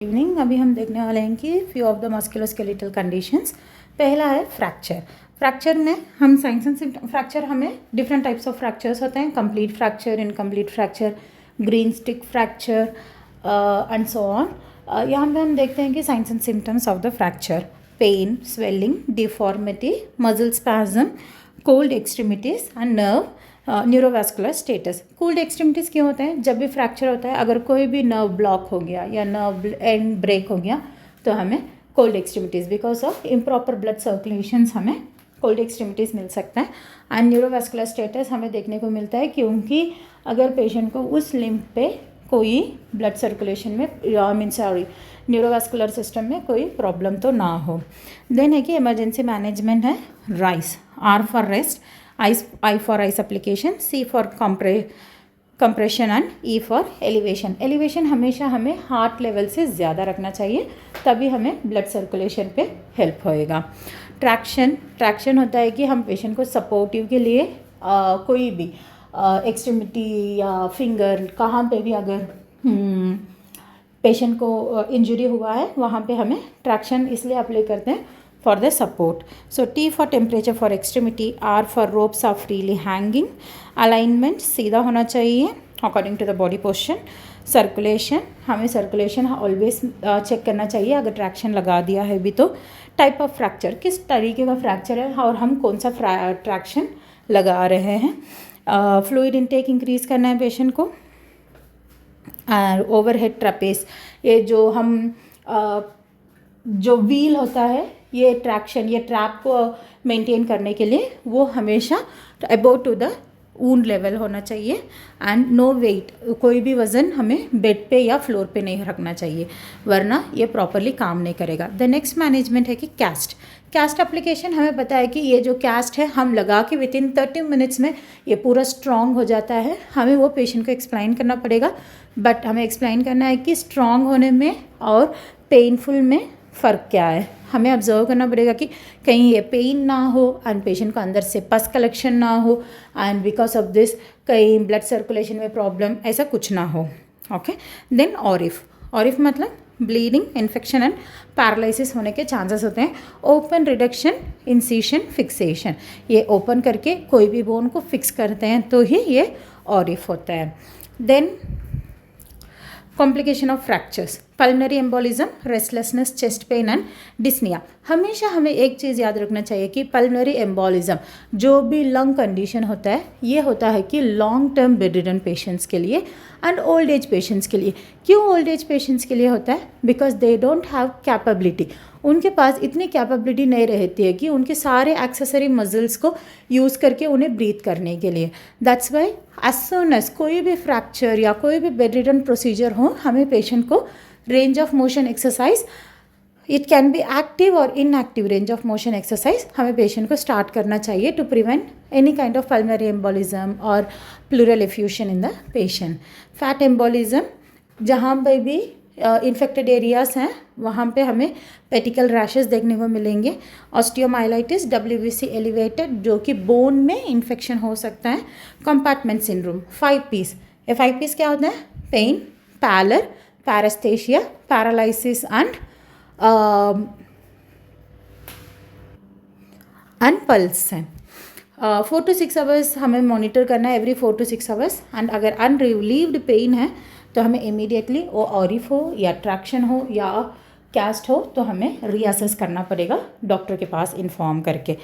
Evening अभी हम देखने वाले हैं कि few of the musculoskeletal conditions. पहला है फ्रैक्चर। फ्रैक्चर में हम साइंस एंड सिम्टम फ्रैक्चर हमें डिफरेंट टाइप्स ऑफ फ्रैक्चर्स होते हैं, complete fracture, incomplete fracture, green stick fracture and so on. यहाँ पे हम देखते हैं कि signs and symptoms of the fracture: pain, swelling, deformity, muscle spasm, cold extremities and nerve neurovascular status. Cold extremities क्यों होते हैं? जब भी फ्रैक्चर होता है, अगर कोई भी नर्व ब्लॉक हो गया या नर्व एंड ब्रेक हो गया तो हमें cold extremities, because of improper blood circulations हमें कोल्ड एक्सट्रीमिटीज़ मिल सकता है। एंड न्यूरोवास्कुलर स्टेटस हमें देखने को मिलता है क्योंकि अगर पेशेंट को उस लिम्ब पे कोई ब्लड सर्कुलेशन में न्यूरोवास्कुलर सिस्टम में कोई प्रॉब्लम तो ना हो। देन है कि इमरजेंसी मैनेजमेंट है RICE, R for rest, I for ice application, C for compression and E for elevation। Elevation हमेशा हमें हार्ट लेवल से ज़्यादा रखना चाहिए, तभी हमें ब्लड सर्कुलेशन पे हेल्प होएगा। ट्रैक्शन होता है कि हम पेशेंट को सपोर्टिव के लिए कोई भी एक्सट्रीमिटी या फिंगर कहाँ पे भी अगर पेशेंट को इंजरी हुआ है वहाँ पे हमें ट्रैक्शन इसलिए अप्लाई करते हैं for the support. So T for temperature for extremity, R for ropes are freely hanging, alignment सीधा होना चाहिए according to the body position, circulation हमें circulation always चेक करना चाहिए अगर ट्रैक्शन लगा दिया है भी तो। टाइप ऑफ फ्रैक्चर, किस तरीके का फ्रैक्चर है और हम कौन सा ट्रैक्शन लगा रहे हैं। फ्लूइड इनटेक इंक्रीज करना है पेशेंट को। ओवरहेड ट्रपेस, ये जो हम जो व्हील होता है, ये ट्रैक्शन, ये ट्रैप को मेंटेन करने के लिए वो हमेशा above to the wound level होना चाहिए। एंड नो वेट, कोई भी वज़न हमें बेड पे या फ्लोर पे नहीं रखना चाहिए, वरना ये प्रॉपरली काम नहीं करेगा। द नेक्स्ट मैनेजमेंट है कि कैस्ट एप्लीकेशन। हमें पता है कि ये जो कैस्ट है हम लगा के विदिन 30 मिनट्स में ये पूरा स्ट्रॉन्ग हो जाता है। हमें वो पेशेंट को एक्सप्लेन करना पड़ेगा, बट हमें एक्सप्लेन करना है कि स्ट्रॉन्ग होने में और पेनफुल में फ़र्क क्या है। हमें ऑब्जर्व करना पड़ेगा कि कहीं ये पेन ना हो एंड पेशेंट को अंदर से पस कलेक्शन ना हो एंड बिकॉज ऑफ दिस कहीं ब्लड सर्कुलेशन में प्रॉब्लम, ऐसा कुछ ना हो। ओके, देन ऑरिफ मतलब ब्लीडिंग, इन्फेक्शन एंड पैरालिसिस होने के चांसेस होते हैं। ओपन, रिडक्शन, इंसिशन, फिक्सेशन, ये ओपन करके कोई भी बोन को फिक्स करते हैं तो ही ये ऑरिफ होता है। Then complication of fractures: pulmonary embolism, restlessness, chest pain and dyspnoea. हमेशा हमें एक चीज़ याद रखना चाहिए कि पल्मनरी एम्बोलिज्म जो भी लंग कंडीशन होता है, ये होता है कि लॉन्ग टर्म बेडरिडन पेशेंट्स के लिए एंड ओल्ड एज पेशेंट्स के लिए। क्यों ओल्ड एज पेशेंट्स के लिए होता है? Because they don't have capability, उनके पास इतनी कैपेबिलिटी नहीं रहती है कि उनके सारे एक्सेसरी मसल्स को यूज़ करके उन्हें ब्रीथ करने के लिए। That's why as soon as कोई भी फ्रैक्चर या कोई भी बेडरिडन प्रोसीजर हो, हमें पेशेंट को range of motion exercise, it can be active और inactive range of motion exercise, हमें पेशेंट को स्टार्ट करना चाहिए to prevent any kind of pulmonary embolism और pleural effusion in the patient. Fat embolism, जहाँ पर भी इन्फेक्टेड एरियाज हैं वहाँ पे हमें पेटिकल रैशेस देखने को मिलेंगे। ऑस्टियोमाइलाइटिस, WBC एलिवेटेड, जो कि बोन में इन्फेक्शन हो सकता है। Compartment syndrome. 5Ps, ये 5Ps क्या होता है? Pain, pallor, paraesthesia, paralysis and pulse हैं। 4 to 6 आवर्स हमें मॉनिटर करना है, एवरी 4 to 6 आवर्स। एंड अगर अनरिलीव्ड पेन है तो हमें इमीडिएटली वो ऑरिफ हो या ट्रैक्शन हो या कैस्ट हो तो हमें रीअसेस करना पड़ेगा डॉक्टर के पास इन्फॉर्म करके।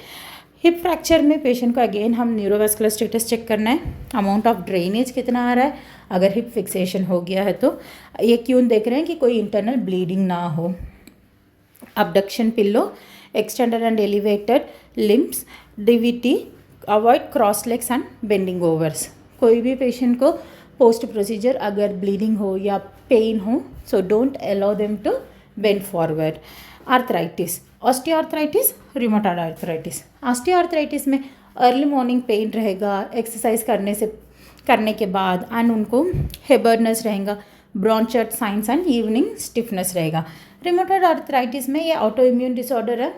हिप फ्रैक्चर में पेशेंट को अगेन हम न्यूरोवास्कुलर स्टेटस चेक करना है, अमाउंट ऑफ ड्रेनेज कितना आ रहा है, अगर हिप फिक्सेशन हो गया है तो ये क्यों देख रहे हैं कि कोई इंटरनल ब्लीडिंग ना हो। abduction pillow, extended and elevated limbs, DVT, avoid cross legs and bending overs. कोई भी पेशेंट को पोस्ट प्रोसीजर अगर ब्लीडिंग हो या पेन हो, so don't allow them to bend forward. Arthritis, osteoarthritis, rheumatoid arthritis. Osteoarthritis में अर्ली मॉर्निंग पेन रहेगा exercise करने के बाद एंड उनको हेबर्डनेस रहेगा, ब्रॉन्चर्ट साइंस एंड इवनिंग स्टिफनेस रहेगा। रूमेटॉइड आर्थराइटिस में ये ऑटो इम्यून डिसऑर्डर है,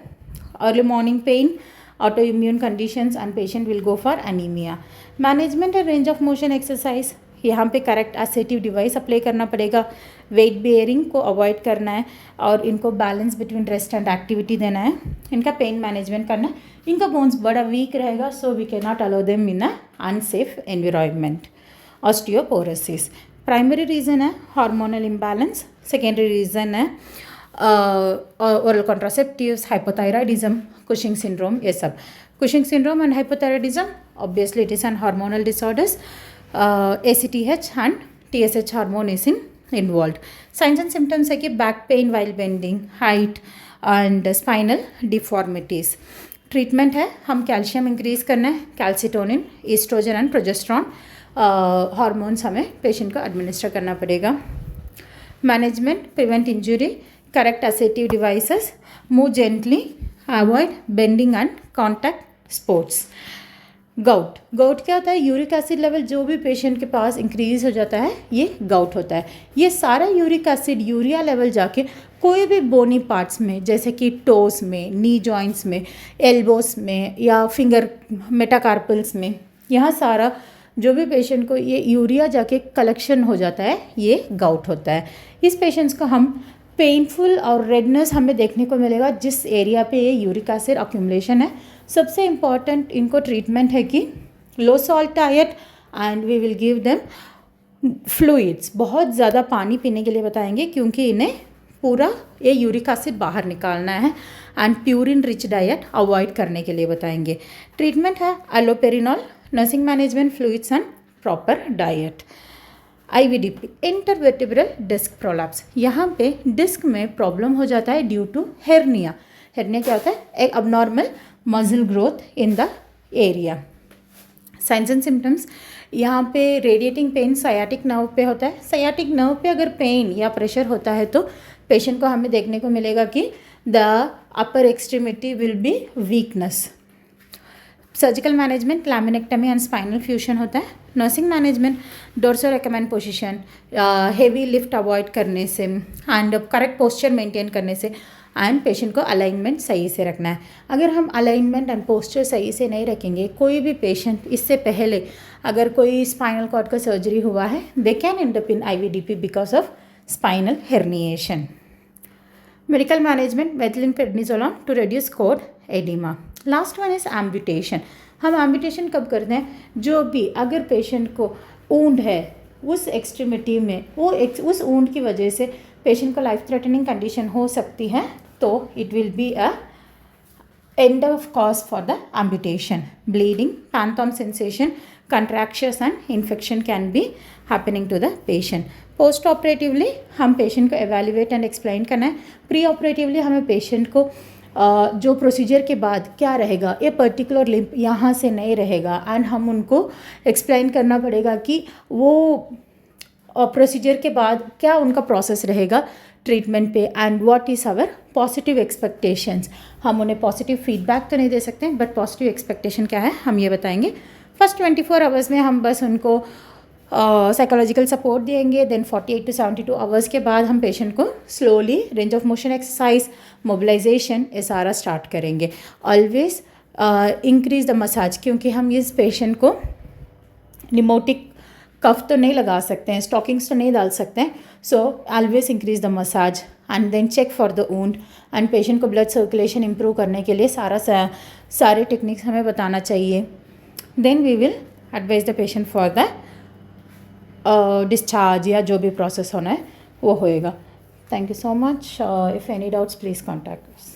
early morning pain, autoimmune conditions and patient will go for anemia. Management and range of motion exercise, यहाँ पे करेक्ट एसेटिव डिवाइस अप्लाई करना पड़ेगा, वेट बेयरिंग को avoid करना है और इनको balance between rest and activity देना है, इनका पेन मैनेजमेंट करना है। इनका बोन्स बड़ा वीक रहेगा, so we can not allow them in a unsafe environment. Osteoporosis primary reason है हार्मोनल इम्बैलेंस, सेकेंडरी रीज़न है oral contraceptives, hypothyroidism, Cushing syndrome, ये सब। Cushing syndrome and hypothyroidism obviously it is an hormonal disorders, ACTH and TSH hormone is involved. Signs and symptoms है कि back pain while bending, height and spinal deformities. Treatment है हम calcium increase करना है, calcitonin, oestrogen and progesterone hormones हमें patient को administer करना पड़ेगा। Management, prevent injury, correct assistive devices, move gently, avoid bending and contact sports. Gout क्या होता है? यूरिक एसिड लेवल जो भी पेशेंट के पास इंक्रीज़ हो जाता है ये गाउट होता है। ये सारा यूरिक एसिड यूरिया लेवल जाके कोई भी बोनी पार्ट्स में जैसे कि टोस में, नी जॉइंट्स में, एल्बोस में या फिंगर मेटाकार्पल्स में, यहाँ सारा जो भी पेशेंट को ये यूरिया जाके कलेक्शन हो जाता है ये गाउट होता है। इस पेशेंट्स को हम पेनफुल और रेडनेस हमें देखने को मिलेगा जिस एरिया पे ये यूरिक एसिड अक्यूमुलेशन है। सबसे इम्पॉर्टेंट इनको ट्रीटमेंट है कि low salt diet and we will give them fluids, बहुत ज़्यादा पानी पीने के लिए बताएंगे क्योंकि इन्हें पूरा ये यूरिक एसिड बाहर निकालना है and purine rich diet avoid करने के लिए बताएंगे। ट्रीटमेंट है allopurinol, nursing management, fluids and proper diet. IVDP intervertebral disc prolapse, यहाँ पे डिस्क में प्रॉब्लम हो जाता है ड्यू टू हेर्निया। हेर्निया क्या होता है? एक abnormal muscle growth in the area. Science and symptoms, यहाँ पे रेडिएटिंग पेन सायाटिक नर्व पे होता है। सायाटिक नर्व पे अगर पेन या प्रेशर होता है तो पेशेंट को हमें देखने को मिलेगा कि the upper extremity will be weakness. Surgical management laminectomy and spinal fusion होता है। Nursing management dorsorecumbent position, heavy lift avoid करने से एंड करेक्ट पोस्चर मेंटेन करने से एंड पेशेंट को अलाइनमेंट सही से रखना है। अगर हम अलाइनमेंट एंड पोस्चर सही से नहीं रखेंगे, कोई भी पेशेंट इससे पहले अगर कोई स्पाइनल कॉर्ड का सर्जरी हुआ है they can end up in IVDP because of spinal herniation. Medical management methylprednisolone to reduce cord oedema. Last one is amputation. हम एम्ब्यूटेशन कब करते हैं? जो भी अगर पेशेंट को ऊंड है उस एक्सट्रीमिटी में, वो उस ऊंड की वजह से पेशेंट को लाइफ थ्रेटनिंग कंडीशन हो सकती है तो it will be a end of cause for the amputation. Bleeding, phantom sensation, contractions and infection can be happening to the patient. Post operatively हम पेशेंट को एवेल्युएट एंड एक्सप्लेन करना है। Pre operatively हमें patient को जो procedure के बाद क्या रहेगा, ये पर्टिकुलर लिम्प यहाँ से नहीं रहेगा एंड हम उनको एक्सप्लेन करना पड़ेगा कि वो प्रोसीजर के बाद क्या उनका प्रोसेस रहेगा ट्रीटमेंट पे and what is our positive expectations. हम उन्हें पॉजिटिव फीडबैक तो नहीं दे सकते बट पॉजिटिव एक्सपेक्टेशन क्या है हम ये बताएंगे। फर्स्ट 24 आवर्स में हम बस उनको साइकोलॉजिकल सपोर्ट देंगे, देन 48 to 72 आवर्स के बाद हम पेशेंट को slowly range of motion exercise, mobilisation ये सारा स्टार्ट करेंगे। ऑलवेज इंक्रीज द मसाज, क्योंकि हम इस पेशेंट को निमोटिक कफ तो नहीं लगा सकते हैं, स्टॉकिंग्स तो नहीं डाल सकते हैं, so always increase the massage and then check for the wound and patient को ब्लड सर्कुलेशन इंप्रूव करने के लिए सारे टेक्निक्स हमें बताना चाहिए। Then we will advise the patient for the discharge या जो भी प्रोसेस होना है वो होएगा। Thank you so much. If any doubts please contact us.